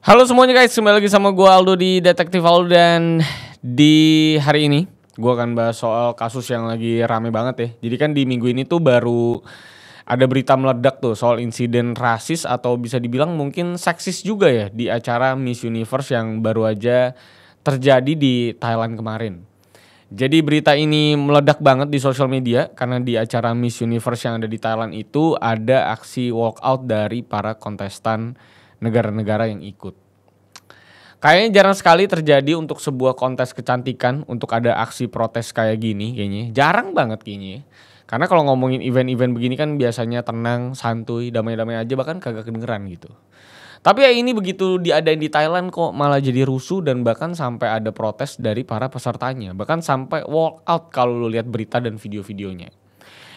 Halo semuanya guys, kembali lagi sama gue Aldo di Detektif Aldo. Dan di hari ini gue akan bahas soal kasus yang lagi rame banget ya. Jadi kan di minggu ini tuh baru ada berita meledak tuh soal insiden rasis atau bisa dibilang mungkin seksis juga ya di acara Miss Universe yang baru aja terjadi di Thailand kemarin. Jadi berita ini meledak banget di sosial media karena di acara Miss Universe yang ada di Thailand itu ada aksi walkout dari para kontestan negara-negara yang ikut. Kayaknya jarang sekali terjadi untuk sebuah kontes kecantikan untuk ada aksi protes kayak gini kayaknya. Jarang banget kayaknya. Karena kalau ngomongin event-event begini kan biasanya tenang, santuy, damai-damai aja, bahkan kagak kedengeran gitu. Tapi ya ini begitu diadain di Thailand kok malah jadi rusuh dan bahkan sampai ada protes dari para pesertanya. Bahkan sampai walk out kalau lu lihat berita dan video-videonya.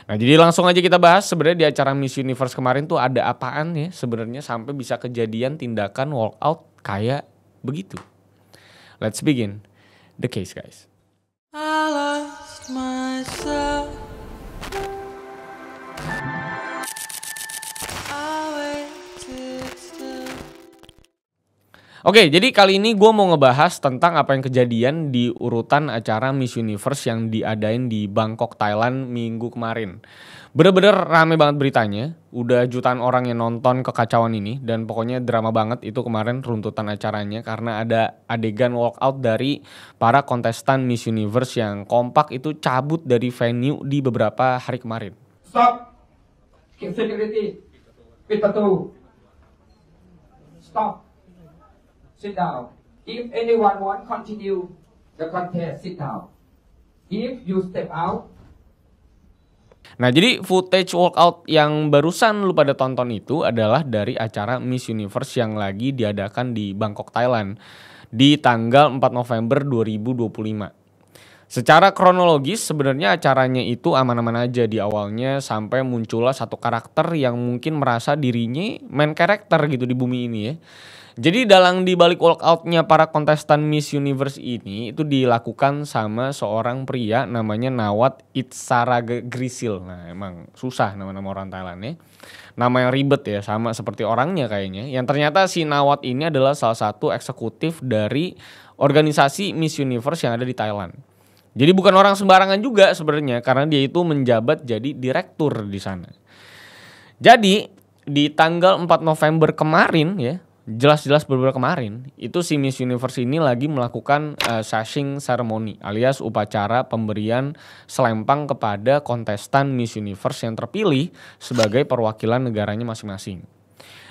Nah jadi langsung aja kita bahas sebenarnya di acara Miss Universe kemarin tuh ada apaan ya sebenarnya sampai bisa kejadian tindakan walk out kayak begitu. Let's begin the case guys. I lost myself. Oke, jadi kali ini gue mau ngebahas tentang apa yang kejadian di urutan acara Miss Universe yang diadain di Bangkok, Thailand minggu kemarin. Bener-bener rame banget beritanya, udah jutaan orang yang nonton kekacauan ini dan pokoknya drama banget itu kemarin runtutan acaranya karena ada adegan walkout dari para kontestan Miss Universe yang kompak itu cabut dari venue di beberapa hari kemarin. Stop! Keep security. ปิดประตู Stop. Sit down. If anyone want continue the contest, sit down. If you step out. Nah jadi footage walkout yang barusan lu pada tonton itu adalah dari acara Miss Universe yang lagi diadakan di Bangkok, Thailand di tanggal 4 November 2025. Secara kronologis sebenarnya acaranya itu aman-aman aja di awalnya sampai muncullah satu karakter yang mungkin merasa dirinya main karakter gitu di bumi ini ya. Jadi dalam dibalik walkoutnya para kontestan Miss Universe ini itu dilakukan sama seorang pria namanya Nawat Itsaragrisil. Nah emang susah nama-nama orang Thailand ya. Nama yang ribet ya sama seperti orangnya kayaknya. Yang ternyata si Nawat ini adalah salah satu eksekutif dari organisasi Miss Universe yang ada di Thailand. Jadi bukan orang sembarangan juga sebenarnya karena dia itu menjabat jadi direktur di sana. Jadi di tanggal 4 November kemarin ya, jelas-jelas beberapa kemarin itu si Miss Universe ini lagi melakukan sashing ceremony alias upacara pemberian selempang kepada kontestan Miss Universe yang terpilih sebagai perwakilan negaranya masing-masing.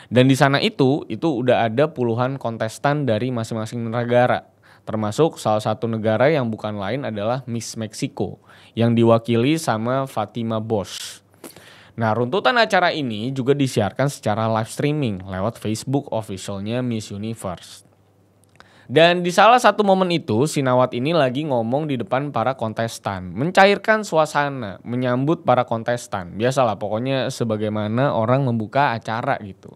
Dan di sana itu udah ada puluhan kontestan dari masing-masing negara. Termasuk salah satu negara yang bukan lain adalah Miss Mexico yang diwakili sama Fatima Bosch. Nah runtutan acara ini juga disiarkan secara live streaming lewat Facebook officialnya Miss Universe. Dan di salah satu momen itu si Nawat ini lagi ngomong di depan para kontestan, mencairkan suasana, menyambut para kontestan. Biasalah pokoknya sebagaimana orang membuka acara gitu.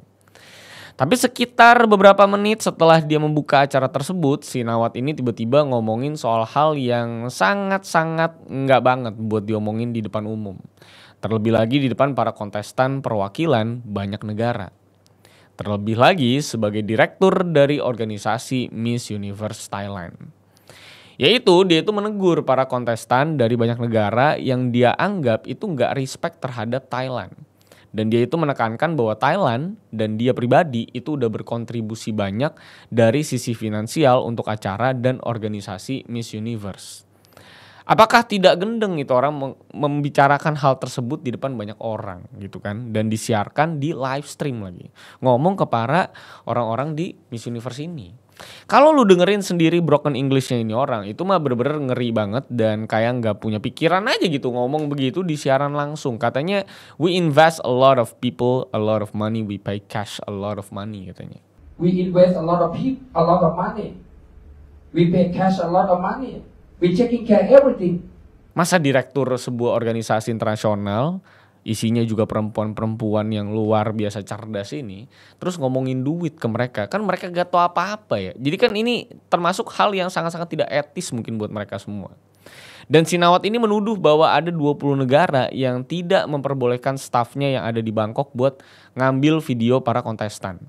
Tapi sekitar beberapa menit setelah dia membuka acara tersebut, si Nawat ini tiba-tiba ngomongin soal hal yang sangat-sangat nggak banget buat diomongin di depan umum. Terlebih lagi di depan para kontestan perwakilan banyak negara. Terlebih lagi sebagai direktur dari organisasi Miss Universe Thailand. Yaitu dia itu menegur para kontestan dari banyak negara yang dia anggap itu nggak respect terhadap Thailand. Dan dia itu menekankan bahwa Thailand dan dia pribadi itu udah berkontribusi banyak dari sisi finansial untuk acara dan organisasi Miss Universe. Apakah tidak gendeng itu orang membicarakan hal tersebut di depan banyak orang gitu kan. Dan disiarkan di live stream lagi. Ngomong ke para orang-orang di Miss Universe ini. Kalau lu dengerin sendiri broken Englishnya ini orang itu mah bener-bener ngeri banget dan kayak nggak punya pikiran aja gitu ngomong begitu di siaran langsung. Katanya we invest a lot of people, a lot of money, we pay cash a lot of money katanya. We invest a lot of people, a lot of money. We pay cash a lot of money. We taking care everything. Masa direktur sebuah organisasi internasional isinya juga perempuan-perempuan yang luar biasa cerdas ini terus ngomongin duit ke mereka, kan mereka gak tahu apa-apa ya. Jadi kan ini termasuk hal yang sangat-sangat tidak etis mungkin buat mereka semua. Dan si Nawat ini menuduh bahwa ada 20 negara yang tidak memperbolehkan stafnya yang ada di Bangkok buat ngambil video para kontestan.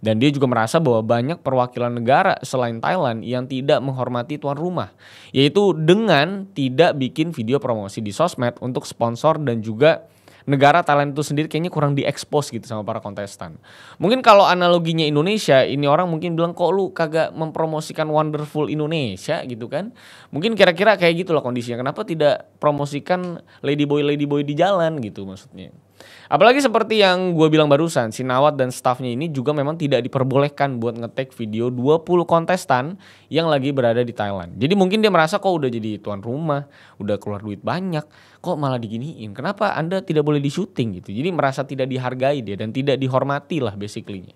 Dan dia juga merasa bahwa banyak perwakilan negara selain Thailand yang tidak menghormati tuan rumah, yaitu dengan tidak bikin video promosi di sosmed untuk sponsor, dan juga negara Thailand itu sendiri kayaknya kurang diekspos gitu sama para kontestan. Mungkin kalau analoginya Indonesia, ini orang mungkin bilang kok lu kagak mempromosikan Wonderful Indonesia gitu kan. Mungkin kira-kira kayak gitu loh kondisinya. Kenapa tidak promosikan ladyboy di jalan gitu maksudnya. Apalagi seperti yang gue bilang barusan, si Nawat dan stafnya ini juga memang tidak diperbolehkan buat nge-tag video 20 kontestan yang lagi berada di Thailand. Jadi mungkin dia merasa kok udah jadi tuan rumah, udah keluar duit banyak, kok malah diginiin. Kenapa Anda tidak boleh di-syuting gitu. Jadi merasa tidak dihargai dia dan tidak dihormati lah basically-nya.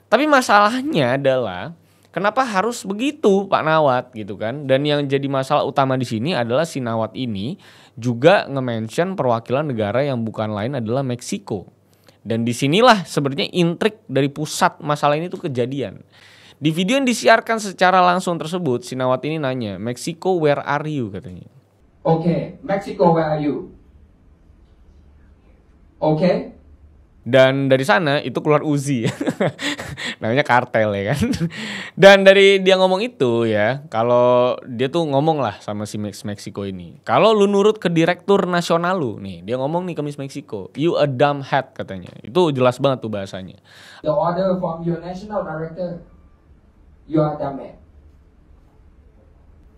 Tapi masalahnya adalah kenapa harus begitu Pak Nawat gitu kan? Dan yang jadi masalah utama di sini adalah si Nawat ini juga nge-mention perwakilan negara yang bukan lain adalah Meksiko. Dan disinilah sebenarnya intrik dari pusat masalah ini tuh kejadian. Di video yang disiarkan secara langsung tersebut, si Nawat ini nanya, "Mexico, where are you?" katanya. Okay, Mexico, where are you? Okay. Dan dari sana itu keluar Uzi. Namanya kartel ya kan. Dan dari dia ngomong itu ya, kalau dia tuh ngomong lah sama si Meksiko ini, kalau lu nurut ke direktur nasional lu nih, dia ngomong nih ke Miss Meksiko, "You a dumb head," katanya. Itu jelas banget tuh bahasanya. The order from your national director, you are dumb man.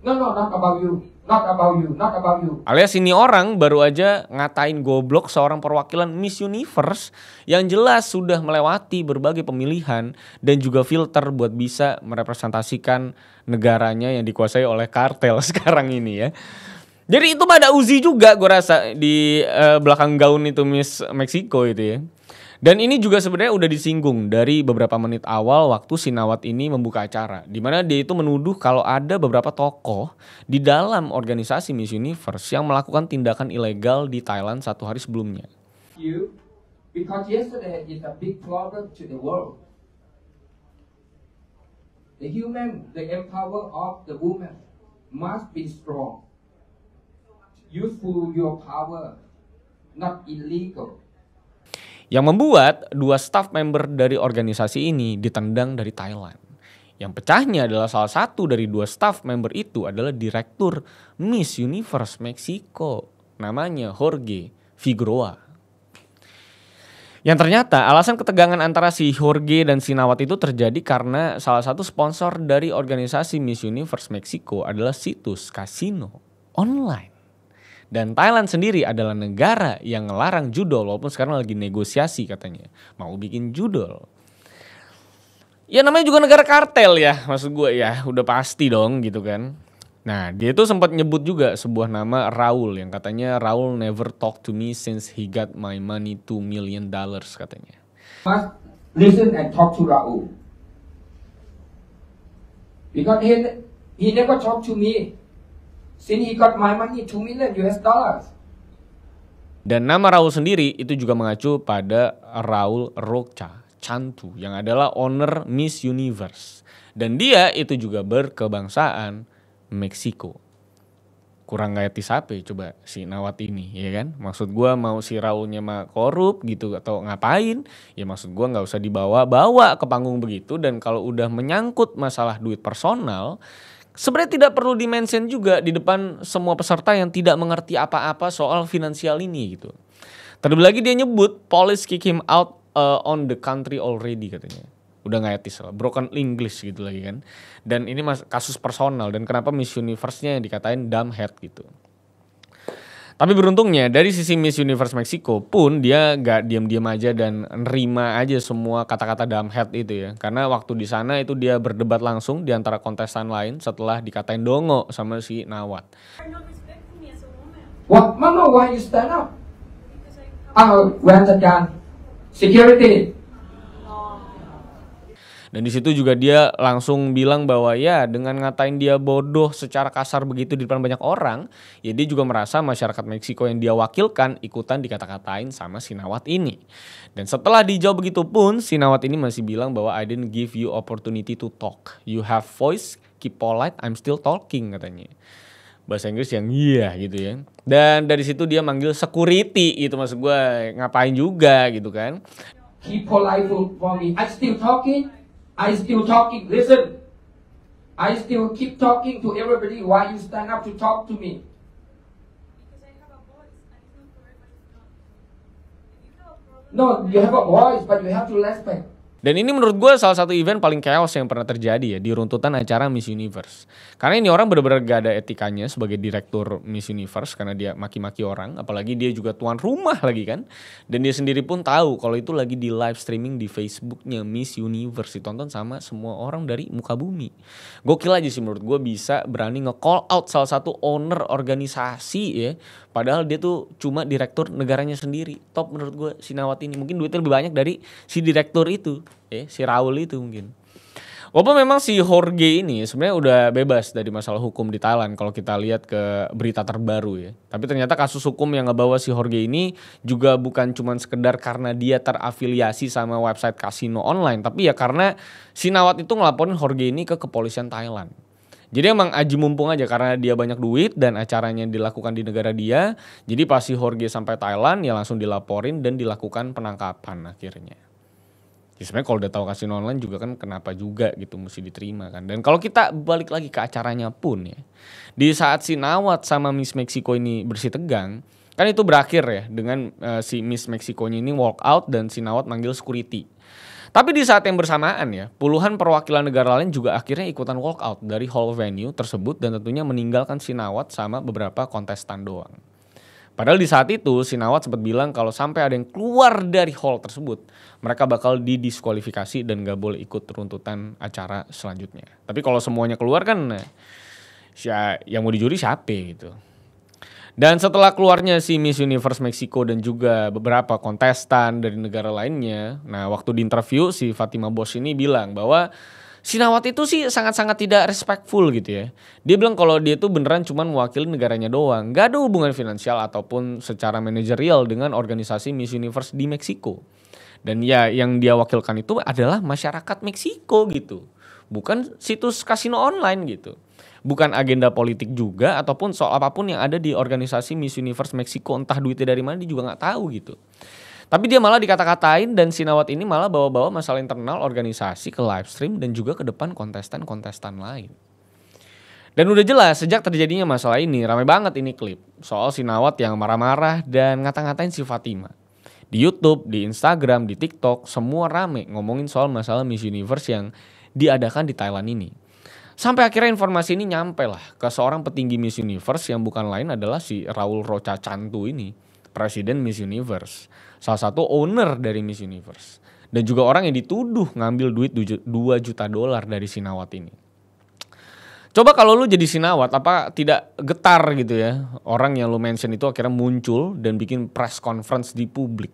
No, not about you. Not about you, not about you. Alias ini orang baru aja ngatain goblok seorang perwakilan Miss Universe yang jelas sudah melewati berbagai pemilihan dan juga filter buat bisa merepresentasikan negaranya yang dikuasai oleh kartel sekarang ini ya. Jadi itu pada Uzi juga gue rasa di belakang gaun itu Miss Meksiko itu ya. Dan ini juga sebenarnya udah disinggung dari beberapa menit awal waktu si Nawat ini membuka acara. Di mana dia itu menuduh kalau ada beberapa tokoh di dalam organisasi Miss Universe yang melakukan tindakan ilegal di Thailand 1 hari sebelumnya. You, because yesterday is a big problem to the world. The human, the empower of the woman must be strong. Useful your power, not illegal. Yang membuat 2 staff member dari organisasi ini ditendang dari Thailand. Yang pecahnya adalah salah satu dari 2 staff member itu adalah direktur Miss Universe Meksiko. Namanya Jorge Figueroa. Yang ternyata alasan ketegangan antara si Jorge dan si Nawat itu terjadi karena salah satu sponsor dari organisasi Miss Universe Meksiko adalah situs kasino online. Dan Thailand sendiri adalah negara yang ngelarang judol walaupun sekarang lagi negosiasi katanya. Mau bikin judol. Ya namanya juga negara kartel ya maksud gue ya. Udah pasti dong gitu kan. Nah dia itu sempat nyebut juga sebuah nama Raul yang katanya Raul never talk to me since he got my money $2 million katanya. Must listen and talk to Raul. Because he never talk to me. Since he got my money $2 million. Dan nama Raul sendiri itu juga mengacu pada Raul Rocha Cantu yang adalah owner Miss Universe. Dan dia itu juga berkebangsaan Meksiko. Kurang gak etis apa ya coba si Nawat ini ya kan. Maksud gue mau si Raulnya mah korup gitu atau ngapain. Ya maksud gue gak usah dibawa-bawa ke panggung begitu. Dan kalau udah menyangkut masalah duit personal, sebenarnya tidak perlu di-mention juga di depan semua peserta yang tidak mengerti apa-apa soal finansial ini gitu. Terlebih lagi dia nyebut police kick him out on the country already katanya. Udah gak etis lah, broken English gitu lagi kan. Dan ini kasus personal dan kenapa Miss Universe-nya dikatain dumb head gitu. Tapi beruntungnya dari sisi Miss Universe Meksiko pun dia gak diam-diam aja dan nerima aja semua kata-kata dumb head itu ya. Karena waktu di sana itu dia berdebat langsung di antara kontestan lain setelah dikatain dongo sama si Nawat. What? Mama, why you stand up? Where's the gun? Security. Dan di situ juga dia langsung bilang bahwa ya dengan ngatain dia bodoh secara kasar begitu di depan banyak orang, ya dia juga merasa masyarakat Meksiko yang dia wakilkan ikutan dikata-katain sama si Nawat ini. Dan setelah dijawab begitu pun, si Nawat ini masih bilang bahwa I didn't give you opportunity to talk. You have voice, keep polite, I'm still talking katanya. Bahasa Inggris yang iya gitu ya. Dan dari situ dia manggil security gitu maksud gue, ngapain juga gitu kan. keep polite for me. I still talking. Listen. I still keep talking to everybody. Why you stand up to talk to me? No, you have a voice, but you have to respect. Dan ini menurut gue salah satu event paling chaos yang pernah terjadi ya di runtutan acara Miss Universe. Karena ini orang benar-benar gak ada etikanya sebagai direktur Miss Universe karena dia maki-maki orang. Apalagi dia juga tuan rumah lagi kan. Dan dia sendiri pun tahu kalau itu lagi di live streaming di Facebooknya Miss Universe. Ditonton sama semua orang dari muka bumi. Gokil aja sih menurut gue bisa berani nge-call out salah satu owner organisasi ya. Padahal dia tuh cuma direktur negaranya sendiri. Top menurut gue si Nawat ini. Mungkin duitnya lebih banyak dari si direktur itu. Si Raul itu mungkin. Walaupun memang si Jorge ini sebenarnya udah bebas dari masalah hukum di Thailand kalau kita lihat ke berita terbaru ya. Tapi ternyata kasus hukum yang ngebawa si Jorge ini juga bukan cuma sekedar karena dia terafiliasi sama website kasino online. Tapi ya karena si Nawat itu ngelaporin Jorge ini ke kepolisian Thailand. Jadi emang aji mumpung aja karena dia banyak duit dan acaranya dilakukan di negara dia. Jadi pas si Jorge sampai Thailand ya langsung dilaporin dan dilakukan penangkapan akhirnya. Ya sebenarnya kalau udah tahu kasino online juga kan kenapa juga gitu mesti diterima kan. Dan kalau kita balik lagi ke acaranya pun ya. Di saat si Nawat sama Miss Meksiko ini bersih tegang. Kan itu berakhir ya dengan si Miss Meksikonya ini walk out dan si Nawat manggil security. Tapi di saat yang bersamaan ya, puluhan perwakilan negara lain juga akhirnya ikutan walk out dari hall venue tersebut dan tentunya meninggalkan si Nawat sama beberapa kontestan doang. Padahal di saat itu si Nawat sempat bilang kalau sampai ada yang keluar dari hall tersebut, mereka bakal didiskualifikasi dan gak boleh ikut runtutan acara selanjutnya. Tapi kalau semuanya keluar kan yang mau dijuri siapa gitu. Dan setelah keluarnya si Miss Universe Meksiko dan juga beberapa kontestan dari negara lainnya, nah waktu diinterview si Fatima Bosch ini bilang bahwa si Nawat itu sih sangat-sangat tidak respectful gitu ya. Dia bilang kalau dia tuh beneran cuma mewakili negaranya doang. Gak ada hubungan finansial ataupun secara manajerial dengan organisasi Miss Universe di Meksiko. Dan ya yang dia wakilkan itu adalah masyarakat Meksiko gitu. Bukan situs kasino online gitu. Bukan agenda politik juga ataupun soal apapun yang ada di organisasi Miss Universe Meksiko. Entah duitnya dari mana dia juga gak tahu gitu. Tapi dia malah dikata-katain dan si Nawat ini malah bawa-bawa masalah internal organisasi ke live stream dan juga ke depan kontestan-kontestan lain. Dan udah jelas sejak terjadinya masalah ini ramai banget ini klip soal si Nawat yang marah-marah dan ngata-ngatain si Fatima. Di YouTube, di Instagram, di TikTok semua rame ngomongin soal masalah Miss Universe yang diadakan di Thailand ini. Sampai akhirnya informasi ini nyampe lah ke seorang petinggi Miss Universe yang bukan lain adalah si Raul Rocachantu ini. Presiden Miss Universe, salah satu owner dari Miss Universe. Dan juga orang yang dituduh ngambil duit $2 juta dari si Nawat ini. Coba kalau lu jadi si Nawat, apa tidak getar gitu ya, orang yang lu mention itu akhirnya muncul dan bikin press conference di publik.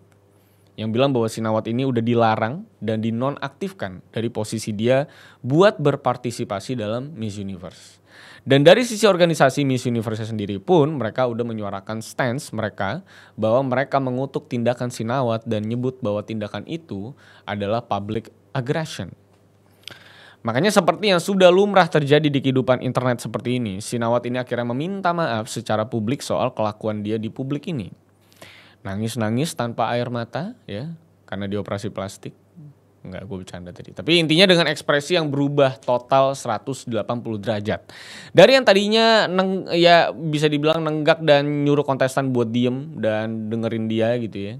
Yang bilang bahwa si Nawat ini udah dilarang dan dinonaktifkan dari posisi dia buat berpartisipasi dalam Miss Universe. Dan dari sisi organisasi Miss Universe sendiri pun mereka udah menyuarakan stance mereka bahwa mereka mengutuk tindakan si Nawat dan nyebut bahwa tindakan itu adalah public aggression. Makanya seperti yang sudah lumrah terjadi di kehidupan internet seperti ini, si Nawat ini akhirnya meminta maaf secara publik soal kelakuan dia di publik ini. Nangis-nangis tanpa air mata ya, karena dioperasi plastik. Enggak, gue bercanda tadi. Tapi intinya dengan ekspresi yang berubah total 180 derajat. Dari yang tadinya ya bisa dibilang nenggak dan nyuruh kontestan buat diem dan dengerin dia gitu ya.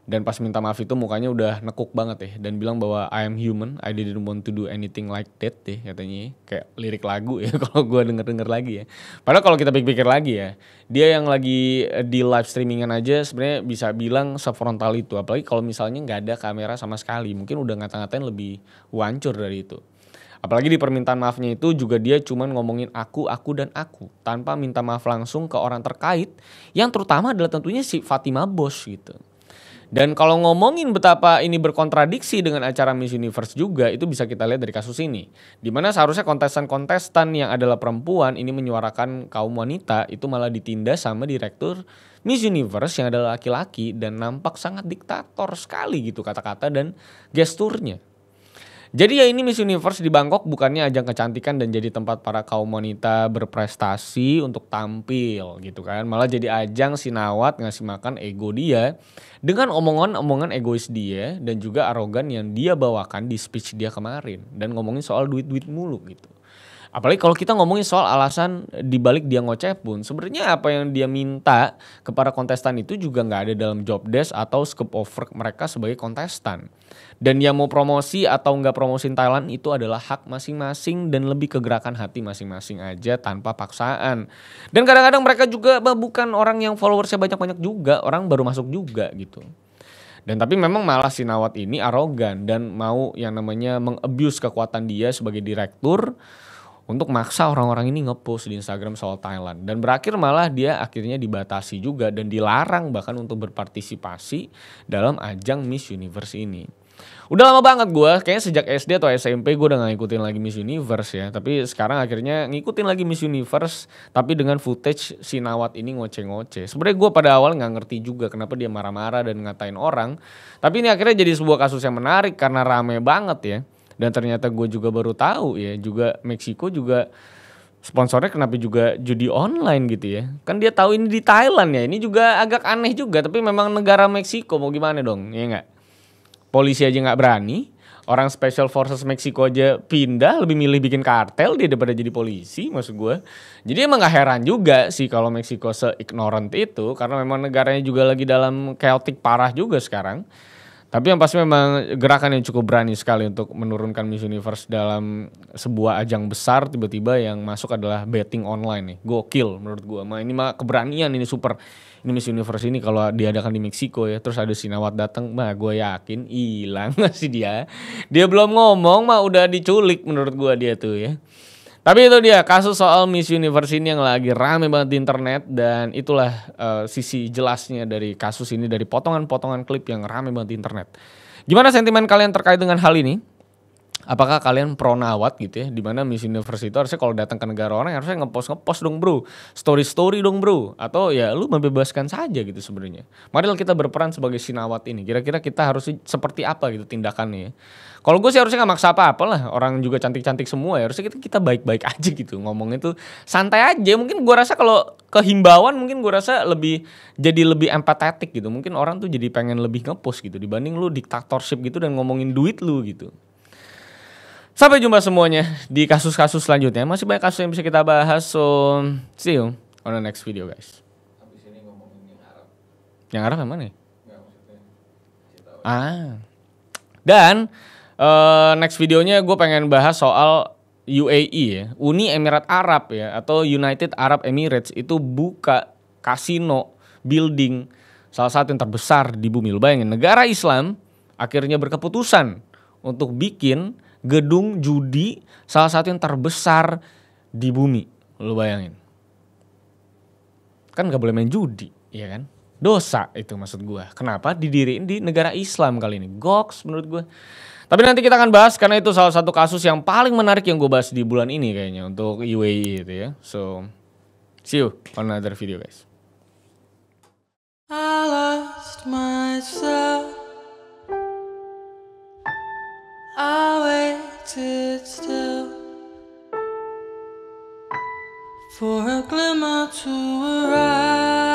Dan pas minta maaf itu mukanya udah nekuk banget ya. Dan bilang bahwa I am human, I didn't want to do anything like that deh katanya. Kayak lirik lagu ya kalau gue denger-denger lagi ya. Padahal kalau kita pikir-pikir lagi ya. Dia yang lagi di live streamingan aja sebenarnya bisa bilang sefrontal itu. Apalagi kalau misalnya gak ada kamera sama sekali. Mungkin udah ngata-ngatain lebih wancur dari itu. Apalagi di permintaan maafnya itu juga dia cuman ngomongin aku dan aku. Tanpa minta maaf langsung ke orang terkait. Yang terutama adalah tentunya si Fatima Bosch gitu. Dan kalau ngomongin betapa ini berkontradiksi dengan acara Miss Universe juga, itu bisa kita lihat dari kasus ini. Dimana seharusnya kontestan-kontestan yang adalah perempuan ini menyuarakan kaum wanita, itu malah ditindas sama direktur Miss Universe yang adalah laki-laki dan nampak sangat diktator sekali gitu kata-kata dan gesturnya. Jadi ya ini Miss Universe di Bangkok bukannya ajang kecantikan dan jadi tempat para kaum wanita berprestasi untuk tampil gitu kan. Malah jadi ajang sinawat ngasih makan ego dia dengan omongan-omongan egois dia dan juga arogan yang dia bawakan di speech dia kemarin. Dan ngomongin soal duit-duit mulu gitu. Apalagi kalau kita ngomongin soal alasan dibalik dia ngoceh pun, sebenarnya apa yang dia minta kepada kontestan itu juga nggak ada dalam job desk atau scope of work mereka sebagai kontestan. Dan yang mau promosi atau nggak promosiin Thailand itu adalah hak masing-masing dan lebih ke gerakan hati masing-masing aja tanpa paksaan. Dan kadang-kadang mereka juga bukan orang yang followersnya banyak-banyak juga, orang baru masuk juga gitu. Dan tapi memang malah si Nawat ini arogan dan mau yang namanya meng-abuse kekuatan dia sebagai direktur untuk maksa orang-orang ini ngepost di Instagram soal Thailand. Dan berakhir malah dia akhirnya dibatasi juga dan dilarang bahkan untuk berpartisipasi dalam ajang Miss Universe ini. Udah lama banget gue, kayaknya sejak SD atau SMP gue udah gak ngikutin lagi Miss Universe ya. Tapi sekarang akhirnya ngikutin lagi Miss Universe tapi dengan footage si Nawat ini ngoceh-ngoceh. Sebenarnya gue pada awal gak ngerti juga kenapa dia marah-marah dan ngatain orang. Tapi ini akhirnya jadi sebuah kasus yang menarik karena rame banget ya. Dan ternyata gue juga baru tahu ya, juga Meksiko juga sponsornya kenapa juga judi online gitu ya. Kan dia tahu ini di Thailand ya, ini juga agak aneh juga. Tapi memang negara Meksiko mau gimana dong, ya nggak? Polisi aja nggak berani, orang Special Forces Meksiko aja pindah, lebih milih bikin kartel dia daripada jadi polisi maksud gue. Jadi emang gak heran juga sih kalau Meksiko se-ignorant itu, karena memang negaranya juga lagi dalam chaotic parah juga sekarang. Tapi yang pasti memang gerakan yang cukup berani sekali untuk menurunkan Miss Universe dalam sebuah ajang besar, tiba-tiba yang masuk adalah betting online nih. Gokil menurut gua. Ini mah keberanian, ini super. Ini Miss Universe ini kalau diadakan di Meksiko ya, terus ada Sinawat datang, mah gue yakin hilang sih dia. Dia belum ngomong mah udah diculik menurut gua dia tuh ya. Tapi itu dia kasus soal Miss Universe ini yang lagi rame banget di internet. Dan itulah sisi jelasnya dari kasus ini, dari potongan-potongan klip yang rame banget di internet. Gimana sentimen kalian terkait dengan hal ini? Apakah kalian pro Nawat gitu ya? Dimana Miss Universe itu harusnya kalau datang ke negara orang harusnya ngepost dong bro, story dong bro, atau ya lu membebaskan saja gitu sebenarnya. Marilah kita berperan sebagai si Nawat ini. Kira-kira kita harus seperti apa gitu tindakannya ya? Kalau gue sih harusnya nggak maksa apa-apa lah. Orang juga cantik-cantik semua ya. Harusnya kita baik-baik aja gitu ngomongnya tuh santai aja. Mungkin gue rasa kalau kehimbauan mungkin gue rasa jadi lebih empatetik gitu. Mungkin orang tuh jadi pengen lebih ngepost gitu dibanding lu diktatorship gitu dan ngomongin duit lu gitu. Sampai jumpa semuanya di kasus-kasus selanjutnya. Masih banyak kasus yang bisa kita bahas. So, see you on the next video guys. Habis ini ngomongin yang Arab. Yang Arab yang mana ya? Nggak, maksudnya. Dan next videonya gue pengen bahas soal UAE ya. Uni Emirat Arab ya. Atau United Arab Emirates itu buka kasino building salah satu yang terbesar di bumi. Lu bayangin negara Islam akhirnya berkeputusan untuk bikin gedung judi salah satu yang terbesar di bumi. Lu bayangin. Kan gak boleh main judi, ya kan? Dosa itu maksud gue. Kenapa didiriin di negara Islam kali ini? Goks menurut gue. Tapi nanti kita akan bahas karena itu salah satu kasus yang paling menarik yang gue bahas di bulan ini kayaknya untuk UAE itu ya. So, see you on another video guys. I lost myself. I waited still for a glimmer to arise.